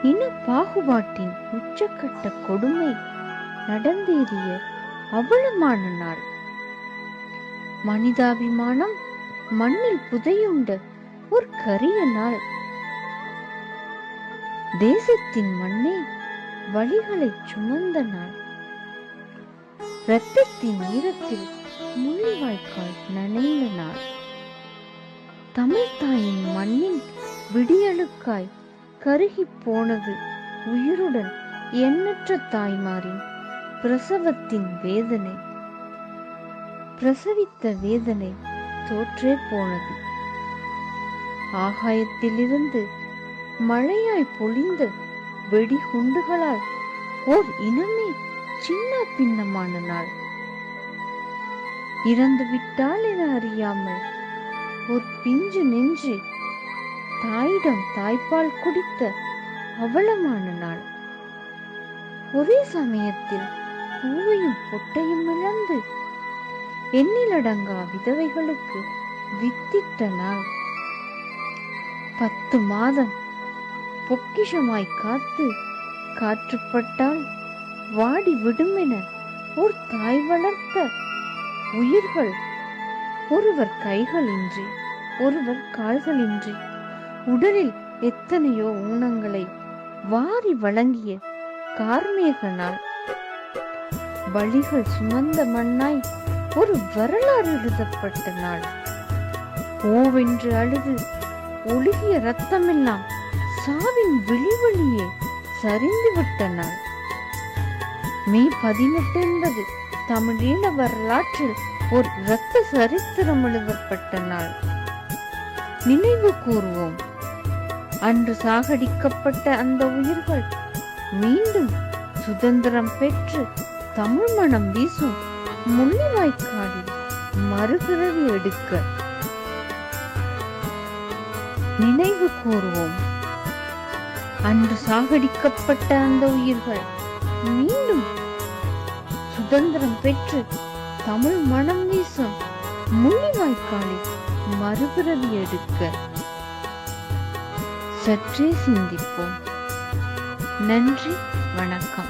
இன பாகுபாட்டின் உச்சக்கட்ட கொடுமை நடந்தேறிய அவலமான நாள். மனிதாபிமானம் மண்ணில் புதையுண்ட ஒரு கரிய நாள். தேசத்தின் மண்ணே வழிகளை சுமந்த நாள். இரத்தத்தின் ஈரத்தில் முள்ளிவாய்க்கால் நனைந்த நாள். தமிழ் தாயின் மண்ணின் விடியலுக்காய் கருகி போனது உயிருடன் எண்ணற்ற தாய்மாரின் பிரசவத்தின் வேதனை. பிரசவித்த வேதனை தோற்றே போனது. ஆகாயத்திலிருந்து மழையாய் பொழிந்த வெடிகுண்டுகளால் ஓர் இனமே சின்ன பின்னமான நாள். இறந்து விட்டால் என அறியாமல் ஒரு பிஞ்சு நெஞ்சு தாயிடம் தாய்ப்பால் குடித்த அவலமான நாள். ஒரே சமயத்தில் பூவையும் பொட்டையும் இழந்து எண்ணிலடங்கா விதவைகளுக்கு வித்திட்ட நாள். 10 மாதம் பொக்கிஷமாய் காத்து காற்றுப்பட்டால் வாடி விடுமென ஒரு தாய் வளர்த்த உயிர்கள் ஒருவர் கைகளின்றி ஒருவர் கால்களின்றி உடலில் எத்தனையோ ஊனங்களை வாரி வழங்கிய கார்மேக நாள். பலிகள் சுமந்த மண்ணாய் ஒரு வரலாறு எழுதப்பட்ட நாள். ஓவென்று அழுது ஒழுகிய ரத்தமெல்லாம் சாவின் விழிவழியே சரிந்துவிட்ட நாள். மே 18 என்பது தமிழீழ வரலாற்றில் ஒரு இரத்த சரித்திரம் எழுதப்பட்ட நாள். நினைவு கூறுவோம். அன்று சாகடிக்கப்பட்ட அந்த உயிர்கள் மீண்டும் சுதந்திரம் பெற்று தமிழ் மணம் வீசும் முள்ளிவாய்க்காலில் மறுபிறவி எடுக்க நினைவு கூறுவோம். அன்று சாகடிக்கப்பட்ட அந்த உயிர்கள் மீண்டும் சுதந்திரம் பெற்று தமிழ் மணம் வீசும் முள்ளிவாய்க்காலில் மறுபிறவி எடுக்க சற்றே சிந்திப்போம். நன்றி, வணக்கம்.